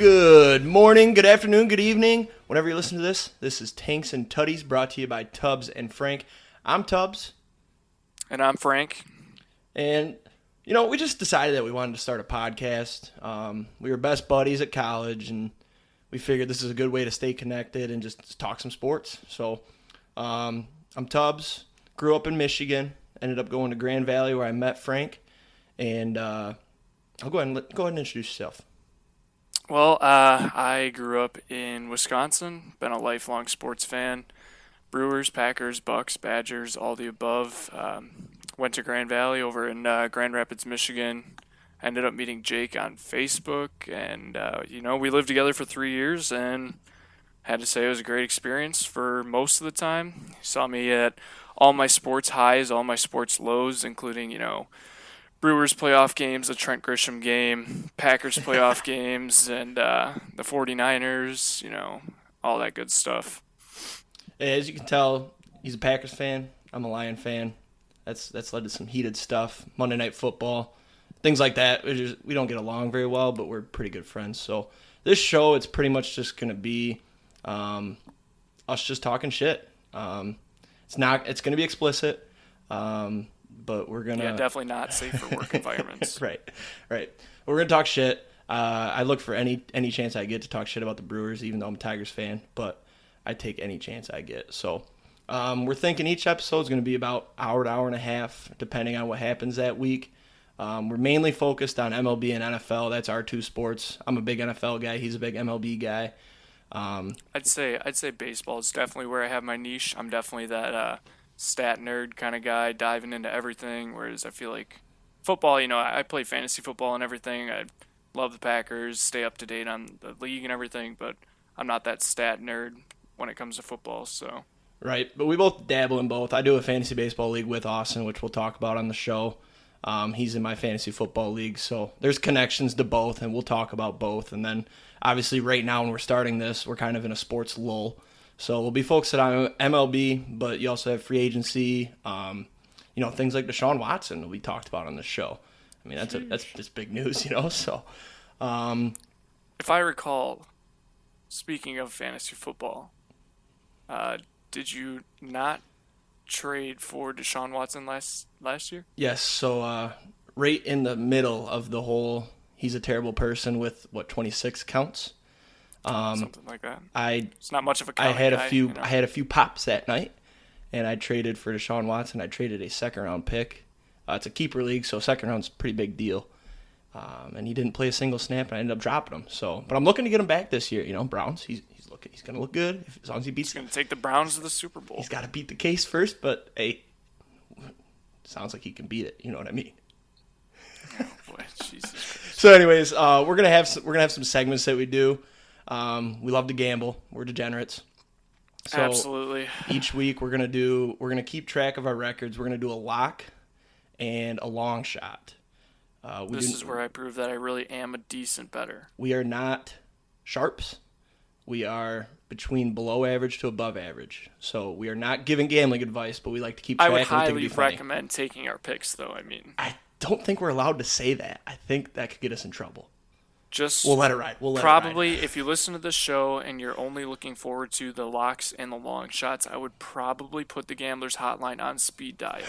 Good morning, good afternoon, good evening. Whenever you listen to this, this is Tanks and Tuddies brought to you by Tubbs and Frank. I'm Tubbs. And I'm Frank. And, we just decided that we wanted to start a podcast. We were best buddies at college, and we figured this is a good way to stay connected and just talk some sports. So, I'm Tubbs, grew up in Michigan, ended up going to Grand Valley where I met Frank. And I'll go ahead and introduce yourself. Well, I grew up in Wisconsin, been a lifelong sports fan. Brewers, Packers, Bucks, Badgers, all the above. Went to Grand Valley over in Grand Rapids, Michigan. Ended up meeting Jake on Facebook, and, we lived together for 3 years, and had to say it was a great experience for most of the time. He saw me at all my sports highs, all my sports lows, including, Brewers playoff games, the Trent Grisham game, Packers playoff games, and the 49ers, all that good stuff. As you can tell, he's a Packers fan. I'm a Lion fan. That's led to some heated stuff. Monday Night Football, things like that. We don't get along very well, but we're pretty good friends. So this show, it's pretty much just going to be us just talking shit. It's going to be explicit. But we're gonna definitely not safe for work environments. Right. We're gonna talk shit. I look for any chance I get to talk shit about the Brewers, even though I'm a Tigers fan. But I take any chance I get. So we're thinking each episode is gonna be about hour to hour and a half, depending on what happens that week. We're mainly focused on MLB and NFL. That's our two sports. I'm a big NFL guy. He's a big MLB guy. I'd say baseball is definitely where I have my niche. I'm definitely that stat nerd kind of guy, diving into everything, whereas I feel like football, I play fantasy football and everything. I love the Packers, stay up to date on the league and everything, but I'm not that stat nerd when it comes to football. So right, but we both dabble in both. I do a fantasy baseball league with Austin, which we'll talk about on the show. He's in my fantasy football league, so there's connections to both, and we'll talk about both. And then obviously right now when we're starting this, we're kind of in a sports lull. So we'll be focusing on MLB, but you also have free agency, things like Deshaun Watson will be talked about on this show. I mean, that's just big news, So, if I recall, speaking of fantasy football, did you not trade for Deshaun Watson last year? Yes. So right in the middle of the whole, he's a terrible person with 26 counts. Something like that. It's not much of a I had guy, I had a few pops that night, and I traded for Deshaun Watson. I traded a second round pick. It's a keeper league, so second round's a pretty big deal. And he didn't play a single snap, and I ended up dropping him. So, but I'm looking to get him back this year. Browns. He's going to look good as long as he beats. He's going to take the Browns to the Super Bowl. He's got to beat the case first, but hey, sounds like he can beat it. You know what I mean? Oh boy, Jesus Christ. So, anyways, we're gonna have some segments that we do. We love to gamble. We're degenerates. So absolutely. Each week we're gonna keep track of our records. We're gonna do a lock and a long shot. This is where I prove that I really am a decent bettor. We are not sharps. We are between below average to above average. So we are not giving gambling advice, but we like to keep track. I would highly recommend taking our picks, though. I don't think we're allowed to say that. I think that could get us in trouble. We'll let it ride. Probably, if you listen to this show and you're only looking forward to the locks and the long shots, I would probably put the Gambler's Hotline on speed dial.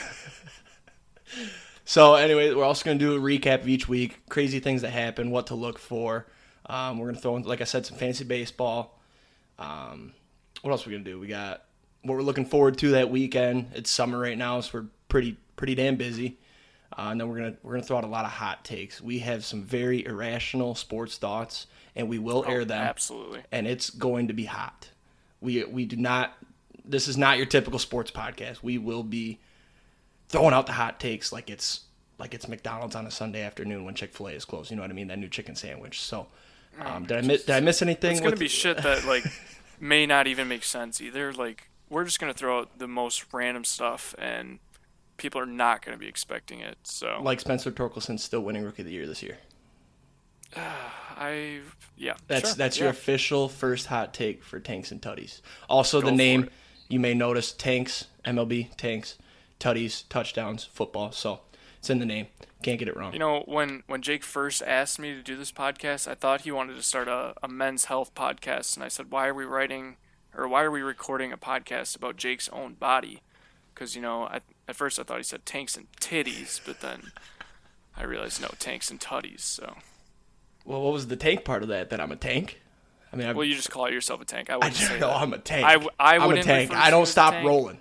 So, anyway, we're also going to do a recap of each week, crazy things that happen, what to look for. We're going to throw in, like I said, some fantasy baseball. What else are we going to do? We got what we're looking forward to that weekend. It's summer right now, so we're pretty damn busy. And then we're gonna throw out a lot of hot takes. We have some very irrational sports thoughts, and we will air them. Absolutely. And it's going to be hot. We do not. This is not your typical sports podcast. We will be throwing out the hot takes like it's McDonald's on a Sunday afternoon when Chick-fil-A is closed. You know what I mean? That new chicken sandwich. So, did I miss anything? It's gonna be shit that may not even make sense either. We're just gonna throw out the most random stuff and people are not going to be expecting it. So, like Spencer Torkelson still winning Rookie of the Year this year. That's your official first hot take for Tanks and Tuddies. Also, the name you may notice: Tanks, MLB, Tanks, Tuddies, touchdowns, football. So It's in the name. Can't get it wrong. You know, when Jake first asked me to do this podcast, I thought he wanted to start a men's health podcast, and I said, why are we recording a podcast about Jake's own body? Because, you know, at first I thought he said tanks and titties, but then I realized, no, tanks and tutties, so. Well, what was the tank part of that? That I'm a tank? I mean, well, you just call yourself a tank. I wouldn't say that. I'm a tank. I'm a tank. I don't stop rolling.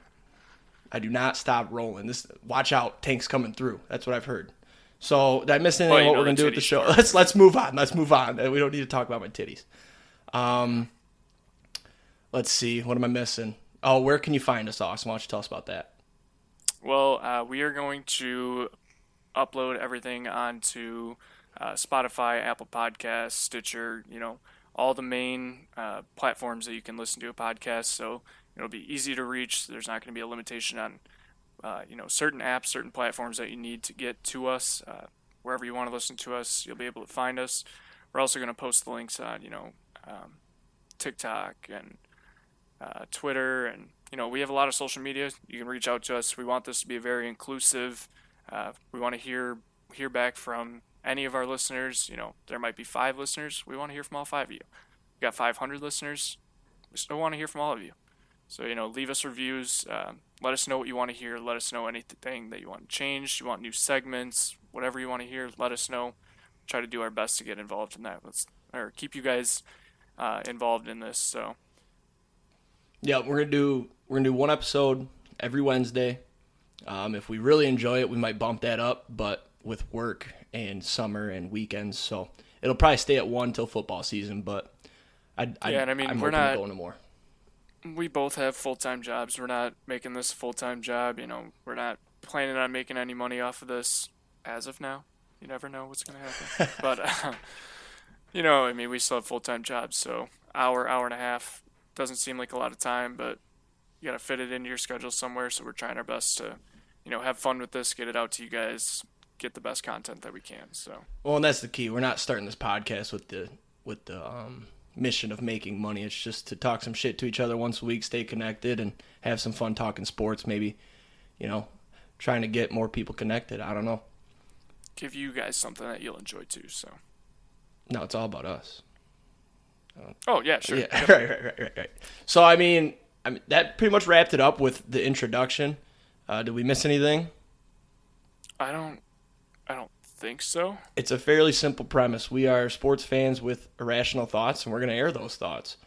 I do not stop rolling. Watch out, tanks coming through. That's what I've heard. So, did I miss anything? What we're gonna do with the show? Let's move on. Let's move on. We don't need to talk about my titties. Let's see. What am I missing? Oh, where can you find us, Austin? Why don't you tell us about that? Well, we are going to upload everything onto Spotify, Apple Podcasts, Stitcher. You know, all the main platforms that you can listen to a podcast. So it'll be easy to reach. There's not going to be a limitation on certain apps, certain platforms that you need to get to us. Wherever you want to listen to us, you'll be able to find us. We're also going to post the links on, TikTok and Twitter, and we have a lot of social media. You can reach out to us. We want this to be very inclusive. We want to hear back from any of our listeners. There might be 5 listeners. We want to hear from all 5 of you. We got 500 listeners. We still want to hear from all of you. So, leave us reviews. Let us know what you want to hear. Let us know anything that you want to change. You want new segments, whatever you want to hear, let us know. Try to do our best to get involved in that. Or keep you guys involved in this. So, yeah, we're gonna do one episode every Wednesday. If we really enjoy it, we might bump that up. But with work and summer and weekends, so it'll probably stay at 1 till football season. But I'm we're not going to more. We both have full-time jobs. We're not making this a full-time job. We're not planning on making any money off of this as of now. You never know what's going to happen. But, we still have full-time jobs. So hour and a half doesn't seem like a lot of time, but you got to fit it into your schedule somewhere. So we're trying our best to, have fun with this, get it out to you guys, get the best content that we can. So. Well, and that's the key. We're not starting this podcast with the mission of making money. It's just to talk some shit to each other once a week, stay connected, and have some fun talking sports. Maybe, trying to get more people connected. I don't know. Give you guys something that you'll enjoy too. So. No, it's all about us. Oh yeah, sure. Yeah, right. So I mean, that pretty much wrapped it up with the introduction. Did we miss anything? I don't think so. It's a fairly simple premise. We are sports fans with irrational thoughts, and we're going to air those thoughts.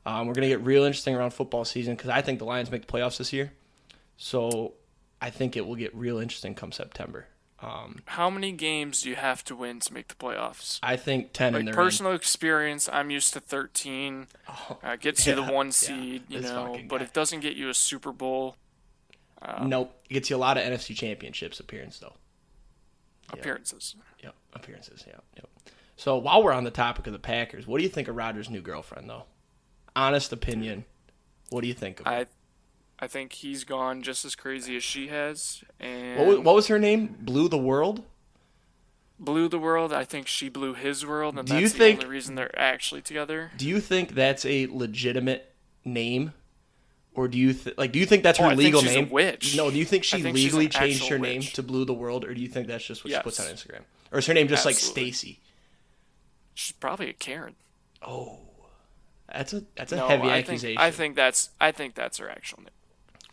We're going to get real interesting around football season because I think the Lions make the playoffs this year. So I think it will get real interesting come September. How many games do you have to win to make the playoffs? I think 10 in their personal experience, I'm used to 13. Gets you the 1 seed, but it doesn't get you a Super Bowl. Nope. It gets you a lot of NFC Championships appearances, though. Appearances. Yep, appearances, yep. So while we're on the topic of the Packers, what do you think of Rodgers' new girlfriend, though? Honest opinion, what do you think of her? I think he's gone just as crazy as she has. And what was her name? Blu the World? Blu the World. I think she blew his world, and that's the only reason they're actually together. Do you think that's a legitimate name? Or do you think that's her legal name? I think she's a witch. No, do you think she legally changed her name to Blu the World, or do you think that's just what she puts on Instagram? Or is her name just like Stacy? She's probably a Karen. Oh, that's a heavy accusation. I think that's her actual name.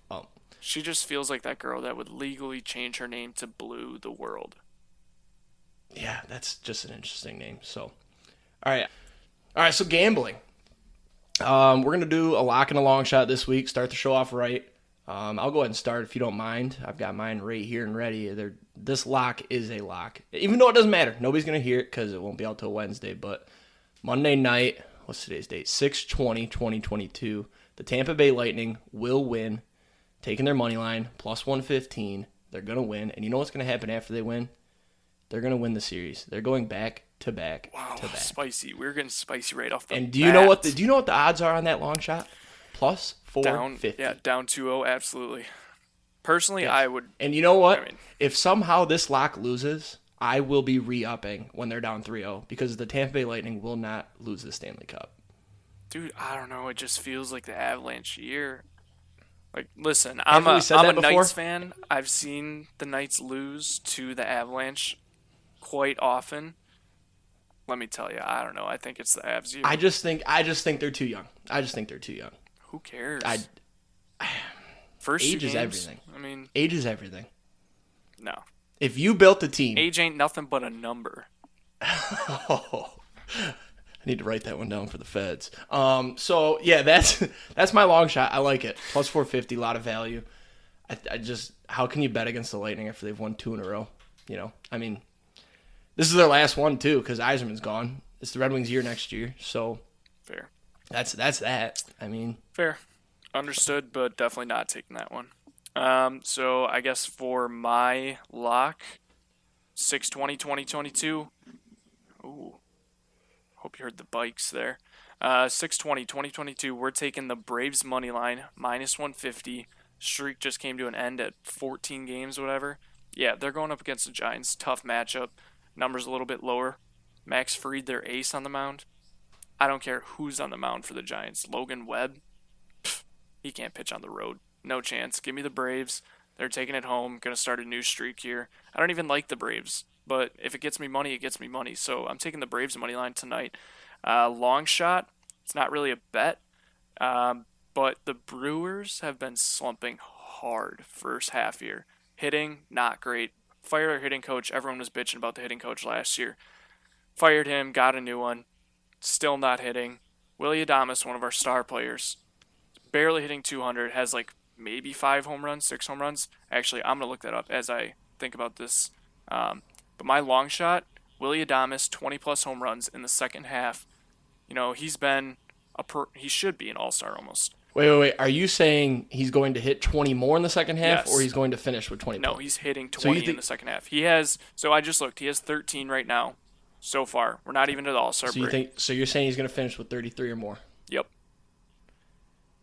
Oh, she just feels like that girl that would legally change her name to Blu the World. Yeah, that's just an interesting name. So, all right. So gambling. We're going to do a lock and a long shot this week. Start the show off right. I'll go ahead and start if you don't mind. I've got mine right here and ready. This lock is a lock. Even though it doesn't matter. Nobody's going to hear it because it won't be out till Wednesday. But Monday night, what's today's date? 6/20/2022. The Tampa Bay Lightning will win. Taking their money line, plus 115. They're going to win. And you know what's going to happen after they win? They're going to win the series. They're going back to back to back. Spicy. We're getting spicy right off the bat. And do you know what the odds are on that long shot? Plus 450. Down 2-0, absolutely. Personally, yes. I would. And you know what? If somehow this lock loses, I will be re-upping when they're down 3-0 because the Tampa Bay Lightning will not lose the Stanley Cup. Dude, I don't know. It just feels like the Avalanche year. Like, listen, Haven't we said I'm that a before? Knights fan. I've seen the Knights lose to the Avalanche quite often. Let me tell you, I don't know. I think it's the Avs year. I just think they're too young. Who cares? Age is everything. I mean, Age is everything. no. If you built a team, Age ain't nothing but a number. I need to write that one down for the feds. So yeah, that's my long shot. I like it. Plus 450, a lot of value. I just, how can you bet against the Lightning after they've won 2 in a row? You know, I mean, this is their last one too because Yzerman's gone. It's the Red Wings' year next year, so Fair. that's that. I mean, Fair. Understood, but definitely not taking that one. So I guess for my lock, 6/20/2022. Ooh. Hope you heard the bikes there. 6/20/2022, we're taking the Braves money line, minus 150. Streak just came to an end at 14 games, whatever. Yeah, they're going up against the Giants. Tough matchup. Numbers a little bit lower. Max Fried, their ace on the mound. I don't care who's on the mound for the Giants. Logan Webb, he can't pitch on the road. No chance. Give me the Braves. They're taking it home. Going to start a new streak here. I don't even like the Braves, but if it gets me money, it gets me money. So I'm taking the Braves money line tonight. Long shot. It's not really a bet, but the Brewers have been slumping hard first half year. Hitting, not great. Fired our hitting coach. Everyone was bitching about the hitting coach last year. Fired him, got a new one. Still not hitting. Willie Adames, one of our star players, barely hitting 200, has like maybe 5 home runs, 6 home runs. Actually, I'm going to look that up as I think about this. But my long shot, Willie Adames, 20-plus home runs in the second half. You know, he's been he should be an all-star almost. wait. Are you saying he's going to hit 20 more in the second half, Yes. or he's going to finish with 20? No, he's hitting 20 in the second half. He has. So I just looked. He has 13 right now so far. We're not even to the all-star break. So you're saying he's going to finish with 33 or more? Yep.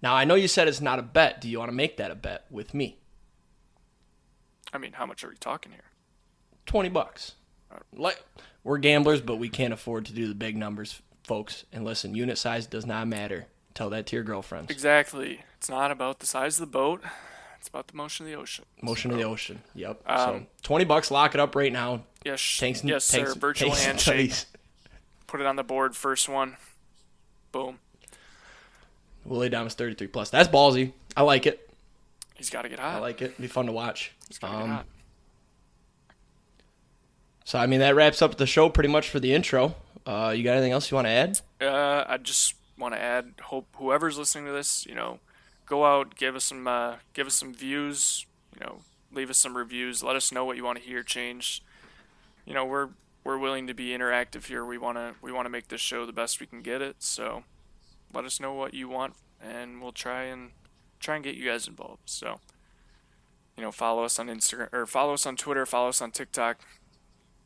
Now, I know you said it's not a bet. Do you want to make that a bet with me? I mean, how much are we talking here? $20. Like, we're gamblers, but we can't afford to do the big numbers, folks. And listen, unit size does not matter. Tell that to your girlfriends. Exactly. It's not about the size of the boat. It's about the motion of the ocean. Motion of the ocean. Yep. So $20, lock it up right now. Yes, Tanks sir. Virtual handshake. Tuddies. Put it on the board. First one. Boom. Willie Adames 33 plus. That's ballsy. I like it. He's got to get hot. I like it. It'd be fun to watch. He's got to get hot. So, I mean, that wraps up the show pretty much for the intro. You got anything else you want to add? I just want to add, hope whoever's listening to this, you know, go out, give us some views, you know, leave us some reviews, let us know what you want to hear changed. You know, we're willing to be interactive here. We want to make this show the best we can get it. So, let us know what you want, and we'll try and get you guys involved. So, you know, follow us on Instagram or follow us on Twitter, follow us on TikTok.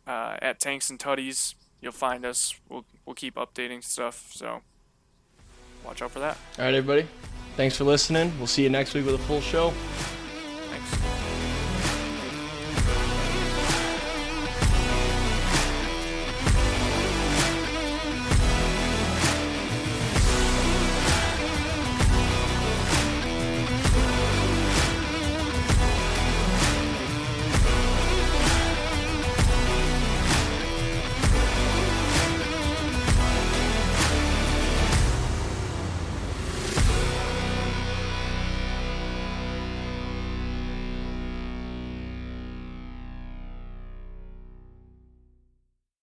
At Tanks and Tuddies, you'll find us. We'll keep updating stuff, so watch out for that. All right, everybody. Thanks for listening. We'll see you next week with a full show.